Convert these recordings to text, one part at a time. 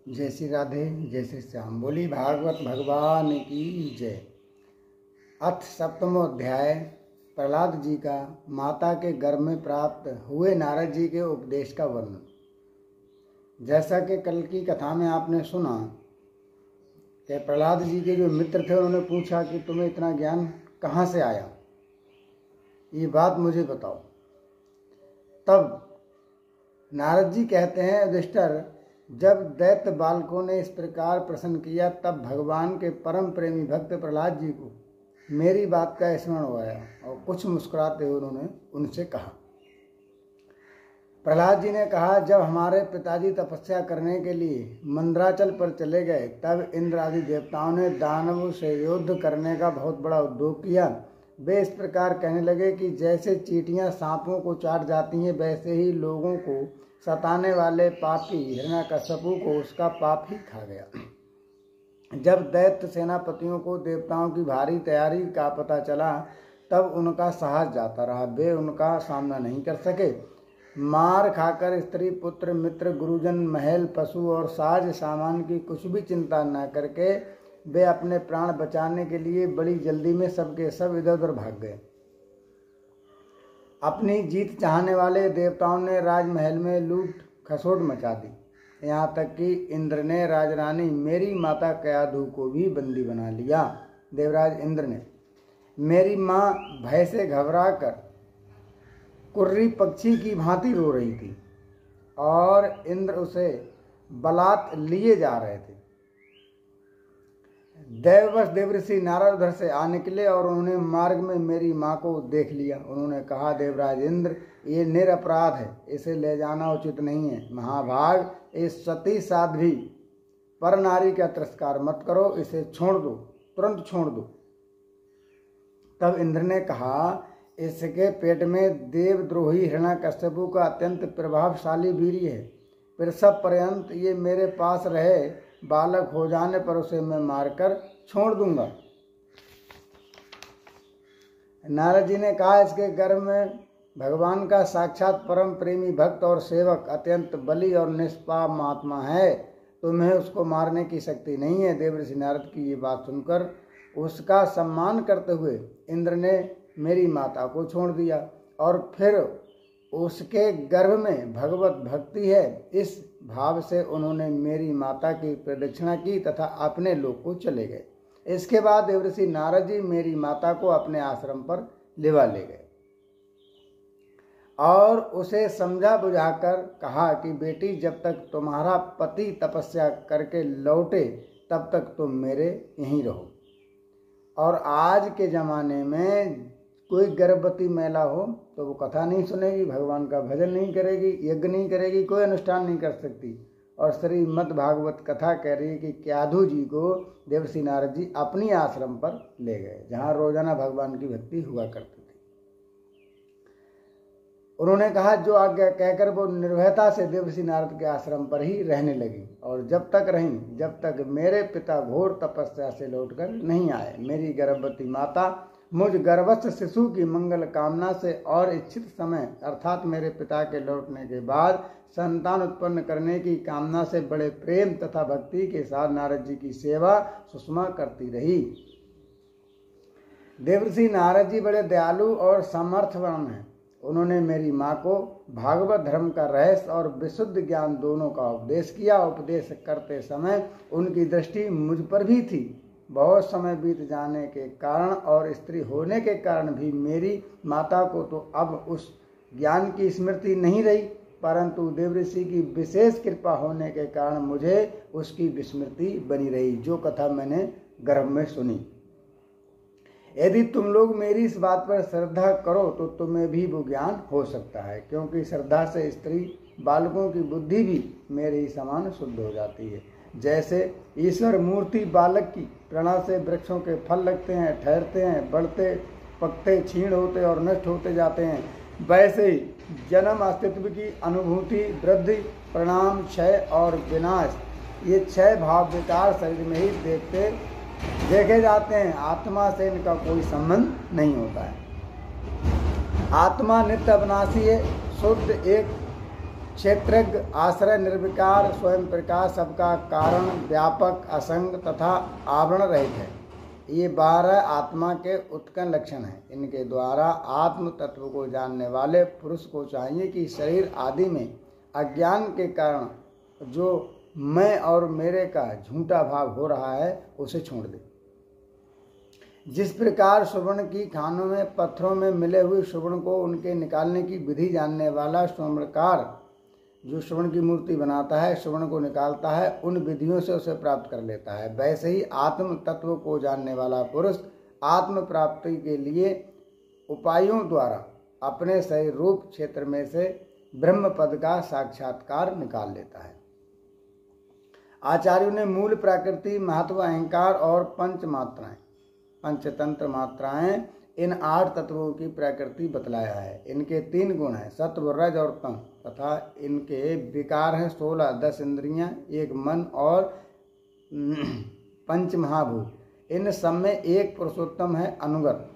जय श्री राधे, जय श्री श्याम। बोली भागवत भगवान की जय। अथ सप्तमोध्याय। प्रहलाद जी का माता के गर्भ में प्राप्त हुए नारद जी के उपदेश का वर्णन। जैसा कि कल की कथा में आपने सुना कि प्रहलाद जी के जो मित्र थे उन्होंने पूछा कि तुम्हें इतना ज्ञान कहाँ से आया, ये बात मुझे बताओ। तब नारद जी कहते हैं, युधिष्ठिर, जब दैत्य बालकों ने इस प्रकार प्रश्न किया तब भगवान के परम प्रेमी भक्त प्रहलाद जी को मेरी बात का स्मरण हो आया और कुछ मुस्कुराते हुए उन्होंने उनसे कहा। प्रहलाद जी ने कहा, जब हमारे पिताजी तपस्या करने के लिए मंदराचल पर चले गए तब इंद्र आदि देवताओं ने दानवों से युद्ध करने का बहुत बड़ा उद्योग किया। वे इस प्रकार कहने लगे कि जैसे चींटियां सांपों को चाट जाती हैं वैसे ही लोगों को सताने वाले पापी हिरण्यकश्यपु को उसका पाप ही खा गया। जब दैत्य सेनापतियों को देवताओं की भारी तैयारी का पता चला तब उनका साहस जाता रहा, वे उनका सामना नहीं कर सके। मार खाकर स्त्री पुत्र मित्र गुरुजन महल पशु और साज सामान की कुछ भी चिंता न करके वे अपने प्राण बचाने के लिए बड़ी जल्दी में सबके सब इधर उधर भाग गए। अपनी जीत चाहने वाले देवताओं ने राजमहल में लूट खसोट मचा दी। यहाँ तक कि इंद्र ने राजरानी मेरी माता कयाधु को भी बंदी बना लिया। देवराज इंद्र ने मेरी माँ भय से घबरा कर कुर्री पक्षी की भांति रो रही थी और इंद्र उसे बलात् लिए जा रहे थे। देववश देवऋषि नारद उधर से आ निकले और उन्होंने मार्ग में मेरी माँ को देख लिया। उन्होंने कहा, देवराज इंद्र, ये निरपराध है, इसे ले जाना उचित नहीं है। महाभाग, इस सती साध्वी पर नारी का तिरस्कार मत करो, इसे छोड़ दो, तुरंत छोड़ दो। तब इंद्र ने कहा, इसके पेट में देवद्रोही हिरण्यकश्यपु का अत्यंत प्रभावशाली वीर्य है। प्रसव पर्यंत ये मेरे पास रहे, बालक हो जाने पर उसे मैं मारकर छोड़ दूंगा। नारद जी ने कहा, इसके गर्भ में भगवान का साक्षात परम प्रेमी भक्त और सेवक अत्यंत बली और निष्पाप महात्मा है, तुम्हें उसको मारने की शक्ति नहीं है। देवऋषि नारद की ये बात सुनकर उसका सम्मान करते हुए इंद्र ने मेरी माता को छोड़ दिया और फिर उसके गर्भ में भगवत भक्ति है, इस भाव से उन्होंने मेरी माता की प्रदक्षिणा की तथा अपने लोक को चले गए। इसके बाद देवऋषि नारद जी मेरी माता को अपने आश्रम पर लिवा ले गए और उसे समझा बुझाकर कहा कि बेटी, जब तक तुम्हारा पति तपस्या करके लौटे तब तक तुम मेरे यहीं रहो। और आज के ज़माने में कोई गर्भवती महिला हो तो वो कथा नहीं सुनेगी, भगवान का भजन नहीं करेगी, यज्ञ नहीं करेगी, कोई अनुष्ठान नहीं कर सकती। और श्रीमद् भागवत कथा कह रही है कि कयाधु जी को देवऋषि नारद जी अपनी आश्रम पर ले गए, जहाँ रोजाना भगवान की भक्ति हुआ करती थी। उन्होंने कहा, जो आज्ञा कहकर वो निर्भयता से देवऋषि नारद के आश्रम पर ही रहने लगी और जब तक रहीं जब तक मेरे पिता घोर तपस्या से लौटकर नहीं आए। मेरी गर्भवती माता मुझ गर्भस्थ शिशु की मंगल कामना से और इच्छित समय अर्थात मेरे पिता के लौटने के बाद संतान उत्पन्न करने की कामना से बड़े प्रेम तथा भक्ति के साथ नारद जी की सेवा सुषमा करती रही। देवऋषि नारद जी बड़े दयालु और समर्थवान हैं। उन्होंने मेरी माँ को भागवत धर्म का रहस्य और विशुद्ध ज्ञान दोनों का उपदेश किया। उपदेश करते समय उनकी दृष्टि मुझ पर भी थी। बहुत समय बीत जाने के कारण और स्त्री होने के कारण भी मेरी माता को तो अब उस ज्ञान की स्मृति नहीं रही, परंतु देवऋषि की विशेष कृपा होने के कारण मुझे उसकी विस्मृति बनी रही, जो कथा मैंने गर्भ में सुनी। यदि तुम लोग मेरी इस बात पर श्रद्धा करो तो तुम्हें भी वो ज्ञान हो सकता है, क्योंकि श्रद्धा से स्त्री बालकों की बुद्धि भी मेरे ही समान शुद्ध हो जाती है। जैसे ईश्वर मूर्ति बालक की प्रेरणा से वृक्षों के फल लगते हैं, ठहरते हैं, बढ़ते, पकते, क्षीण होते और नष्ट होते जाते हैं, वैसे ही जन्म अस्तित्व की अनुभूति, वृद्धि, परिणाम, क्षय और विनाश, ये 6 भाव विकार शरीर में ही देखे जाते हैं। आत्मा से इनका कोई संबंध नहीं होता है। आत्मा नित्य अविनाशी है, शुद्ध, एक क्षेत्रज्ञ, आश्रय, निर्विकार, स्वयं प्रकाश, सबका कारण, व्यापक, असंग तथा आवरण रहित है। ये 12 आत्मा के उत्कट लक्षण हैं। इनके द्वारा आत्म तत्व को जानने वाले पुरुष को चाहिए कि शरीर आदि में अज्ञान के कारण जो मैं और मेरे का झूठा भाव हो रहा है उसे छोड़ दे। जिस प्रकार सुवर्ण की खानों में पत्थरों में मिले हुए सुवर्ण को उनके निकालने की विधि जानने वाला स्वर्णकार जो सुवर्ण की मूर्ति बनाता है, सुवर्ण को निकालता है, उन विधियों से उसे प्राप्त कर लेता है, वैसे ही आत्म तत्व को जानने वाला पुरुष आत्म प्राप्ति के लिए उपायों द्वारा अपने शरीर रूप क्षेत्र में से ब्रह्म पद का साक्षात्कार निकाल लेता है। आचार्यों ने मूल प्रकृति, महत्व, अहंकार और पंच मात्राएं, पंचतंत्र मात्राएं, इन 8 तत्वों की प्रकृति बतलाया है। इनके 3 गुण हैं, सत्व, रज और तम, तथा इनके विकार हैं 16, 10 इंद्रियां, 1 मन और 5 महाभूत। इन सब में एक पुरुषोत्तम है, अनुगत।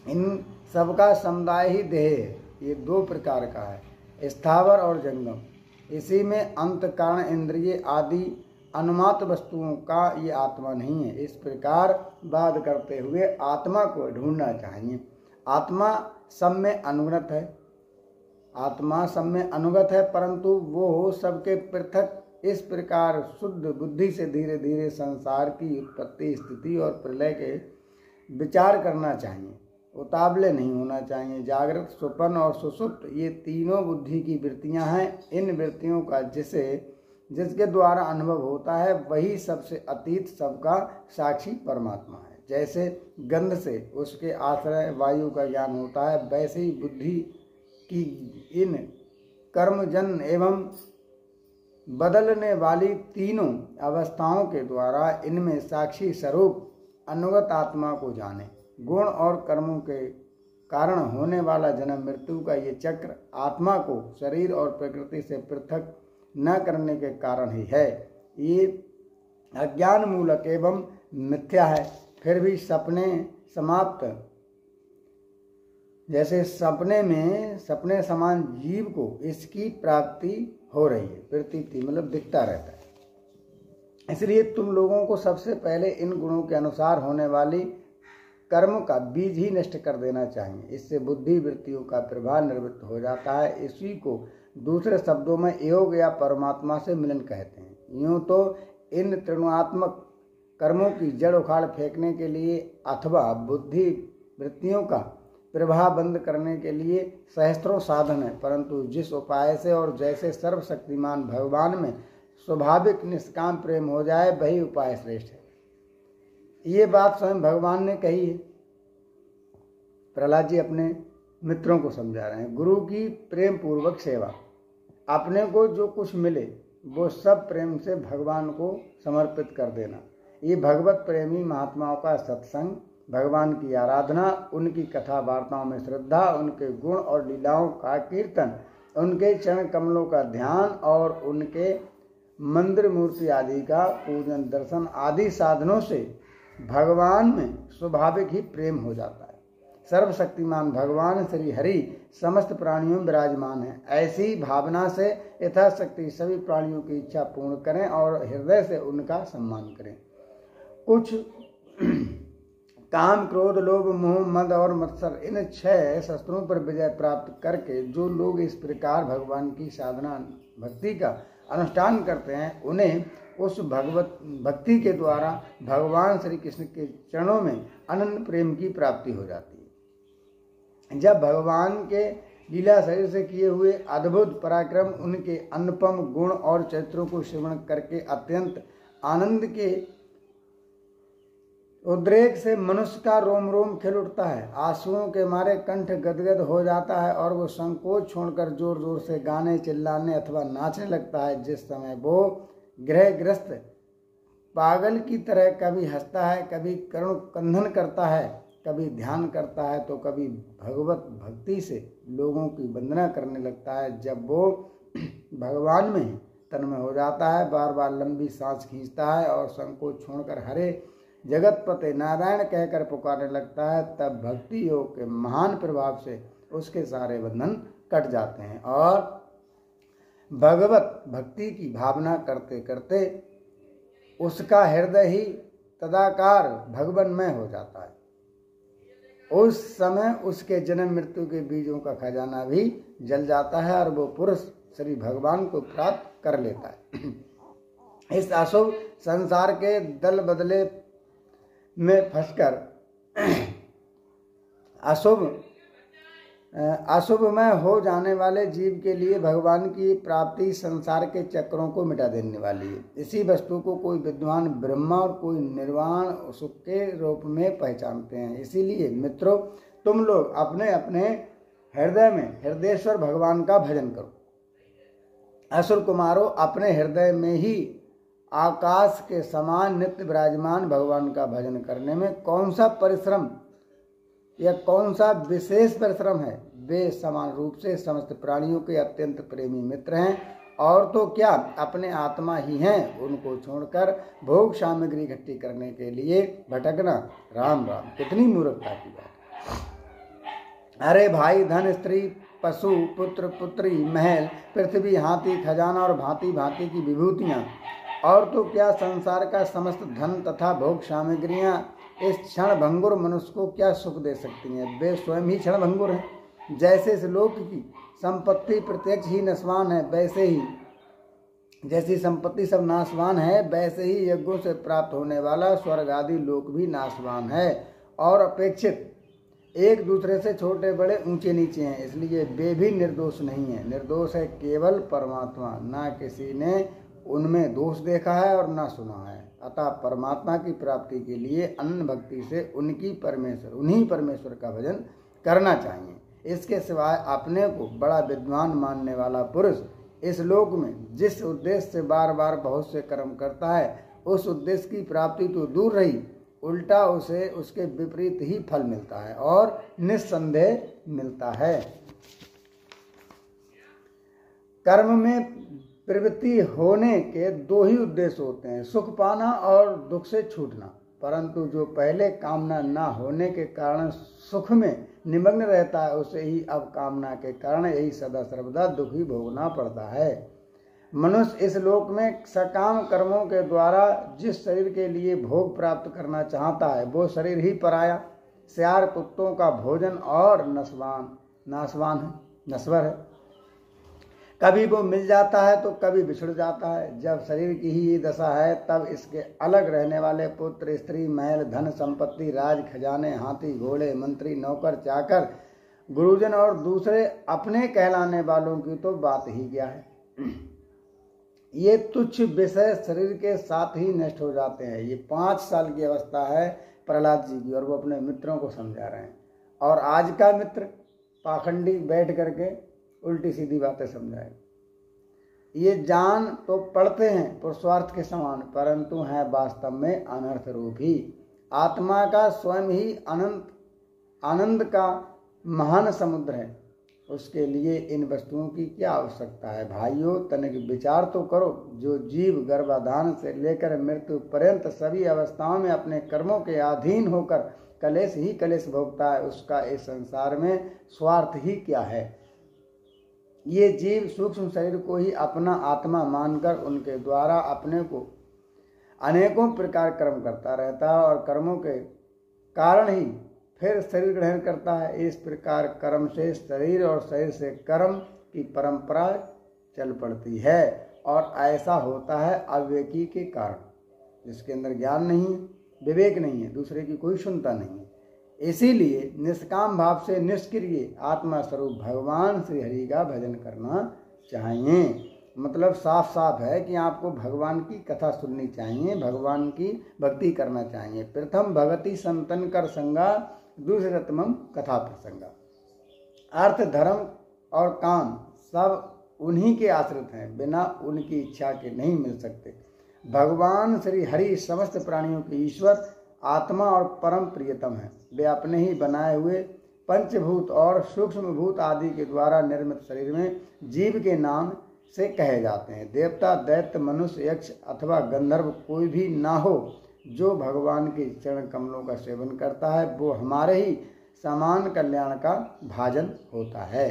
इन सबका समुदाय ही देह है। ये 2 प्रकार का है, स्थावर और जंगम। इसी में अंत कारण इंद्रिय आदि अनुमात वस्तुओं का ये आत्मा नहीं है। इस प्रकार बात करते हुए आत्मा को ढूंढना चाहिए। आत्मा सब में अनुगत है, आत्मा सब में अनुगत है, परंतु वो सबके पृथक इस प्रकार शुद्ध बुद्धि से धीरे धीरे संसार की उत्पत्ति, स्थिति और प्रलय के विचार करना चाहिए। उतावले नहीं होना चाहिए। जागृत, स्वप्न और सुषुप्त ये तीनों बुद्धि की वृत्तियां हैं। इन वृत्तियों का जिसके द्वारा अनुभव होता है वही सबसे अतीत, सबका साक्षी परमात्मा है। जैसे गंध से उसके आश्रय वायु का ज्ञान होता है, वैसे ही बुद्धि की इन कर्मजन एवं बदलने वाली तीनों अवस्थाओं के द्वारा इनमें साक्षी स्वरूप अनुगत आत्मा को जाने। गुण और कर्मों के कारण होने वाला जन्म मृत्यु का ये चक्र आत्मा को शरीर और प्रकृति से पृथक न करने के कारण ही है। ये अज्ञान मूलक एवं मिथ्या है। फिर भी सपने समाप्त, जैसे सपने समान जीव को इसकी प्राप्ति हो रही है, प्रतीति मतलब दिखता रहता है। इसलिए तुम लोगों को सबसे पहले इन गुणों के अनुसार होने वाली कर्म का बीज ही नष्ट कर देना चाहिए। इससे बुद्धि वृत्तियों का प्रभाव निवृत्त हो जाता है। इसी को दूसरे शब्दों में योग या परमात्मा से मिलन कहते हैं। यूँ तो इन त्रिगुणात्मक कर्मों की जड़ उखाड़ फेंकने के लिए अथवा बुद्धि वृत्तियों का प्रभाव बंद करने के लिए सहस्त्रों साधन है, परंतु जिस उपाय से और जैसे सर्वशक्तिमान भगवान में स्वाभाविक निष्काम प्रेम हो जाए वही उपाय श्रेष्ठ है। ये बात स्वयं भगवान ने कही है। प्रहलाद जी अपने मित्रों को समझा रहे हैं। गुरु की प्रेम पूर्वक सेवा, अपने को जो कुछ मिले वो सब प्रेम से भगवान को समर्पित कर देना, ये भगवत प्रेमी महात्माओं का सत्संग, भगवान की आराधना, उनकी कथा वार्ताओं में श्रद्धा, उनके गुण और लीलाओं का कीर्तन, उनके चरण कमलों का ध्यान और उनके मंदिर मूर्ति आदि का पूजन दर्शन आदि साधनों से भगवान में स्वाभाविक ही प्रेम हो जाता है। सर्वशक्तिमान भगवान श्री हरि समस्त प्राणियों में विराजमान है। ऐसी भावना से यथाशक्ति सभी प्राणियों की इच्छा पूर्ण करें और हृदय से उनका सम्मान करें। कुछ काम, क्रोध, लोभ, मोह, मद और मत्सर, इन 6 शस्त्रों पर विजय प्राप्त करके जो लोग इस प्रकार भगवान की साधना भक्ति का अनुष्ठान करते हैं, उन्हें उस भगवत भक्ति के द्वारा भगवान श्री कृष्ण के चरणों में अनंत प्रेम की प्राप्ति हो जाती है। जब भगवान के लीला शरीर से किए हुए अद्भुत पराक्रम, उनके अनुपम गुण और चरित्रों को श्रवण करके अत्यंत आनंद के उद्रेक से मनुष्य का रोम रोम खिल उठता है, आंसुओं के मारे कंठ गदगद हो जाता है और वो संकोच छोड़कर जोर जोर से गाने, चिल्लाने अथवा नाचने लगता है। जिस समय वो ग्रहग्रस्त पागल की तरह कभी हंसता है, कभी करुण कंधन करता है, कभी ध्यान करता है, तो कभी भगवत भक्ति से लोगों की वंदना करने लगता है। जब वो भगवान में तन्मय हो जाता है, बार बार लंबी सांस खींचता है और संकोच छोड़कर हरे जगतपते नारायण कहकर पुकारने लगता है, तब भक्ति योग के महान प्रभाव से उसके सारे बंधन कट जाते हैं और भगवत भक्ति की भावना करते करते उसका हृदय ही तदाकार भगवन्मय हो जाता है। उस समय उसके जन्म मृत्यु के बीजों का खजाना भी जल जाता है और वो पुरुष श्री भगवान को प्राप्त कर लेता है। इस अशुभ संसार के दल बदले में फंसकर अशुभमय हो जाने वाले जीव के लिए भगवान की प्राप्ति संसार के चक्रों को मिटा देने वाली है। इसी वस्तु को कोई विद्वान ब्रह्मा और कोई निर्वाण सुख के रूप में पहचानते हैं। इसीलिए मित्रों, तुम लोग अपने अपने हृदय में हृदयेश्वर भगवान का भजन करो। असुर कुमारों, अपने हृदय में ही आकाश के समान नित्य विराजमान भगवान का भजन करने में कौन सा परिश्रम या कौन सा विशेष परिश्रम है। वे समान रूप से समस्त प्राणियों के अत्यंत प्रेमी मित्र हैं, और तो क्या अपने आत्मा ही हैं। उनको छोड़कर भोग सामग्री इकट्ठी करने के लिए भटकना, राम राम, कितनी मूर्खता की बात। अरे भाई, धन, स्त्री, पशु, पुत्र, पुत्री, महल, पृथ्वी, हाथी, खजाना और भांति भांति की विभूतियाँ, और तो क्या संसार का समस्त धन तथा भोग सामग्रियाँ इस क्षण भंगुर मनुष्य को क्या सुख दे सकती हैं। वे स्वयं ही क्षण भंगुर हैं। जैसे इस लोक की संपत्ति प्रत्यक्ष ही नस्वान है, वैसे ही जैसी संपत्ति सब नाशवान है, वैसे ही यज्ञों से प्राप्त होने वाला स्वर्ग आदि लोक भी नाशवान है और अपेक्षित एक दूसरे से छोटे बड़े ऊंचे नीचे हैं। इसलिए वे भी निर्दोष नहीं है। निर्दोष है केवल परमात्मा। ना किसी ने उनमें दोष देखा है और ना सुना है। अतः परमात्मा की प्राप्ति के लिए अनन्य भक्ति से उन्हीं परमेश्वर का भजन करना चाहिए। इसके सिवाय अपने को बड़ा विद्वान मानने वाला पुरुष इस लोक में जिस उद्देश्य से बार बार बहुत से कर्म करता है, उस उद्देश्य की प्राप्ति तो दूर रही, उल्टा उसे उसके विपरीत ही फल मिलता है और निस्संदेह मिलता है। कर्म में प्रवृत्ति होने के दो ही उद्देश्य होते हैं, सुख पाना और दुख से छूटना। परंतु जो पहले कामना ना होने के कारण सुख में निमग्न रहता है, उसे ही अब कामना के कारण यही सदा सर्वदा दुख ही भोगना पड़ता है। मनुष्य इस लोक में सकाम कर्मों के द्वारा जिस शरीर के लिए भोग प्राप्त करना चाहता है, वो शरीर ही पराया, सियार कुत्तों का भोजन और नश्वर है। कभी वो मिल जाता है तो कभी बिछड़ जाता है। जब शरीर की ही ये दशा है, तब इसके अलग रहने वाले पुत्र, स्त्री, महल, धन, संपत्ति, राज खजाने, हाथी, घोड़े, मंत्री, नौकर, चाकर, गुरुजन और दूसरे अपने कहलाने वालों की तो बात ही क्या है। ये तुच्छ विषय शरीर के साथ ही नष्ट हो जाते हैं। ये 5 साल की अवस्था है प्रहलाद जी की, और वो अपने मित्रों को समझा रहे हैं। और आज का मित्र पाखंडी बैठ करके उल्टी सीधी बातें समझाए। ये जान तो पड़ते हैं पुरुषार्थ के समान, परंतु हैं वास्तव में अनर्थ रूप ही। आत्मा का स्वयं ही आनंद का महान समुद्र है। उसके लिए इन वस्तुओं की क्या आवश्यकता है। भाइयों, तनिक विचार तो करो। जो जीव गर्भाधान से लेकर मृत्यु पर्यंत सभी अवस्थाओं में अपने कर्मों के अधीन होकर कलेश ही कलेश भोगता है, उसका इस संसार में स्वार्थ ही क्या है। ये जीव सूक्ष्म शरीर को ही अपना आत्मा मानकर उनके द्वारा अपने को अनेकों प्रकार कर्म करता रहता है और कर्मों के कारण ही फिर शरीर ग्रहण करता है। इस प्रकार कर्म से शरीर और शरीर से कर्म की परंपरा चल पड़ती है, और ऐसा होता है अविवेकी के कारण, जिसके अंदर ज्ञान नहीं है, विवेक नहीं है, दूसरे की कोई सुनता नहीं है। इसीलिए निष्काम भाव से निष्क्रिय आत्मा स्वरूप भगवान श्री हरि का भजन करना चाहिए। मतलब साफ साफ है कि आपको भगवान की कथा सुननी चाहिए, भगवान की भक्ति करना चाहिए। प्रथम भगति संतन कर संगा, दूसरतमम कथा प्रसंगा। अर्थ, धर्म और काम सब उन्हीं के आश्रित हैं, बिना उनकी इच्छा के नहीं मिल सकते। भगवान श्री हरि समस्त प्राणियों के ईश्वर, आत्मा और परम प्रियतम है। वे अपने ही बनाए हुए पंचभूत और सूक्ष्म भूत आदि के द्वारा निर्मित शरीर में जीव के नाम से कहे जाते हैं। देवता, दैत्य, मनुष्य, यक्ष अथवा गंधर्व कोई भी ना हो, जो भगवान के चरण कमलों का सेवन करता है, वो हमारे ही समान कल्याण का भाजन होता है।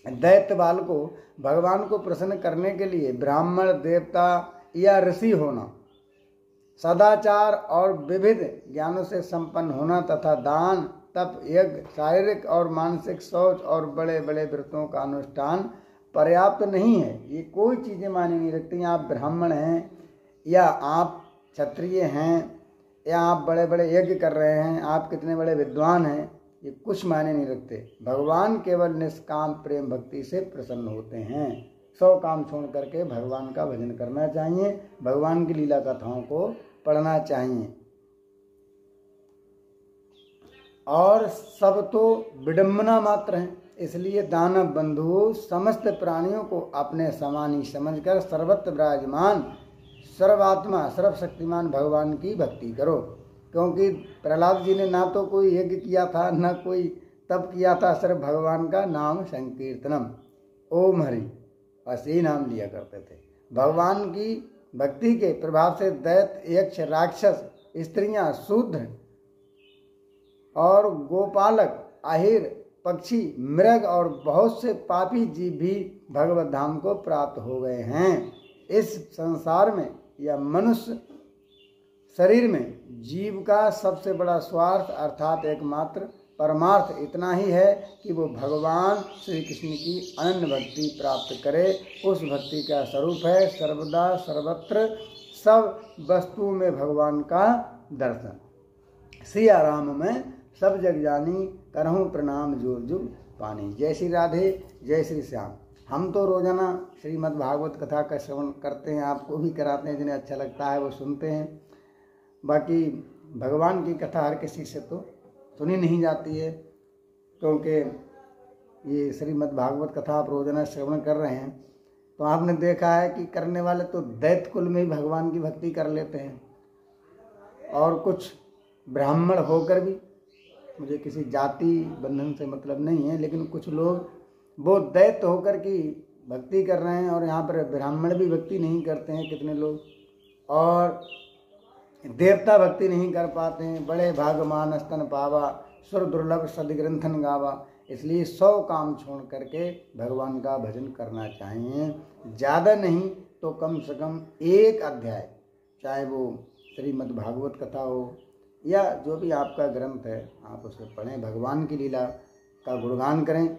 दैत्य बाल को भगवान को प्रसन्न करने के लिए ब्राह्मण, देवता या ऋषि होना, सदाचार और विविध ज्ञानों से संपन्न होना तथा दान, तप, यज्ञ, शारीरिक और मानसिक शौच और बड़े बड़े व्रतों का अनुष्ठान पर्याप्त नहीं है। ये कोई चीज़ें मायने नहीं रखती। आप ब्राह्मण हैं या आप क्षत्रिय हैं या आप बड़े बड़े यज्ञ कर रहे हैं, आप कितने बड़े विद्वान हैं, ये कुछ मायने नहीं रखते। भगवान केवल निष्काम प्रेम भक्ति से प्रसन्न होते हैं। 100 काम छोड़ करके भगवान का भजन करना चाहिए, भगवान की लीला कथाओं को पढ़ना चाहिए। और सब तो विडम्बना मात्र हैं, इसलिए दानव बंधुओं समस्त प्राणियों को अपने समान ही समझकर सर्वत्र विराजमान सर्वात्मा सर्वशक्तिमान भगवान की भक्ति करो। क्योंकि प्रहलाद जी ने ना तो कोई यज्ञ किया था, ना कोई तप किया था, सिर्फ भगवान का नाम संकीर्तनम, ओम हरि, बस यही नाम लिया करते थे। भगवान की भक्ति के प्रभाव से दैत्य, यक्ष, राक्षस, स्त्रियां, शूद्र और गोपालक, आहिर, पक्षी, मृग और बहुत से पापी जीव भी भगवत धाम को प्राप्त हो गए हैं। इस संसार में या मनुष्य शरीर में जीव का सबसे बड़ा स्वार्थ अर्थात एकमात्र परमार्थ इतना ही है कि वो भगवान श्री कृष्ण की अनन्य भक्ति प्राप्त करे। उस भक्ति का स्वरूप है सर्वदा सर्वत्र सब वस्तुओं में भगवान का दर्शन। सिया राम में सब जग जानी, करहूँ प्रणाम जुग जुग पानी। जय श्री राधे, जय श्री श्याम। हम तो रोजाना श्रीमद् भागवत कथा का श्रवण करते हैं, आपको भी कराते हैं, जिन्हें अच्छा लगता है वो सुनते हैं। बाकी भगवान की कथा हर किसी से तो सुनी नहीं जाती है, क्योंकि ये श्रीमद् भागवत कथा आप रोजाना श्रवण कर रहे हैं तो आपने देखा है कि करने वाले तो दैत्य कुल में ही भगवान की भक्ति कर लेते हैं। और कुछ ब्राह्मण होकर भी, मुझे किसी जाति बंधन से मतलब नहीं है, लेकिन कुछ लोग वो दैत्य होकर की भक्ति कर रहे हैं और यहाँ पर ब्राह्मण भी भक्ति नहीं करते हैं कितने लोग, और देवता भक्ति नहीं कर पाते हैं। बड़े भागमान स्तन पावा, सुर दुर्लभ सदग्रंथन गावा। इसलिए 100 काम छोड़ करके भगवान का भजन करना चाहिए। ज़्यादा नहीं तो कम से कम एक अध्याय, चाहे वो श्रीमद् भागवत कथा हो या जो भी आपका ग्रंथ है, आप उसे पढ़ें, भगवान की लीला का गुणगान करें।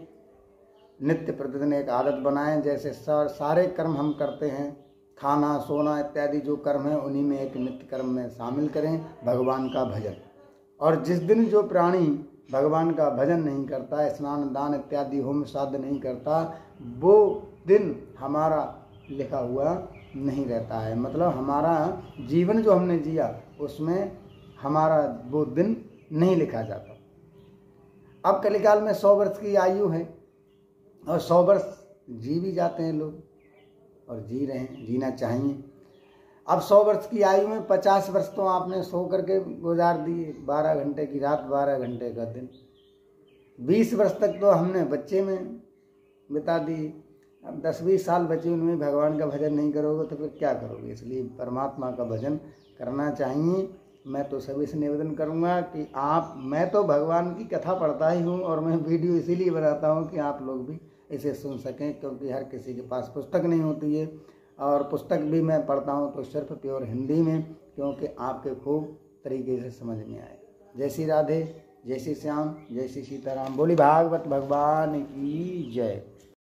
नित्य प्रतिदिन एक आदत बनाएं। जैसे सारे कर्म हम करते हैं, खाना, सोना इत्यादि जो कर्म है, उन्हीं में एक नित्य कर्म में शामिल करें भगवान का भजन। और जिस दिन जो प्राणी भगवान का भजन नहीं करता, स्नान दान इत्यादि होम श्राद्ध नहीं करता, वो दिन हमारा लिखा हुआ नहीं रहता है। मतलब हमारा जीवन जो हमने जिया उसमें हमारा वो दिन नहीं लिखा जाता। अब कलिकाल में 100 वर्ष की आयु है और 100 वर्ष जी भी जाते हैं लोग, और जी रहे हैं, जीना चाहिए। अब 100 वर्ष की आयु में 50 वर्ष तो आपने सो करके गुजार दिए, 12 घंटे की रात, 12 घंटे का दिन। 20 वर्ष तक तो हमने बच्चे में बिता दी। अब 10-20 साल बचे, उनमें भगवान का भजन नहीं करोगे तो फिर क्या करोगे। इसलिए परमात्मा का भजन करना चाहिए। मैं तो सभी से निवेदन करूंगा कि मैं तो भगवान की कथा पढ़ता ही हूँ, और मैं वीडियो इसीलिए बनाता हूँ कि आप लोग भी इसे सुन सकें, क्योंकि हर किसी के पास पुस्तक नहीं होती है। और पुस्तक भी मैं पढ़ता हूँ तो सिर्फ प्योर हिंदी में, क्योंकि आपके खूब तरीके से समझ में आए। जय श्री राधे, जय श्री श्याम, जय श्री सीताराम। बोली भागवत भगवान की जय।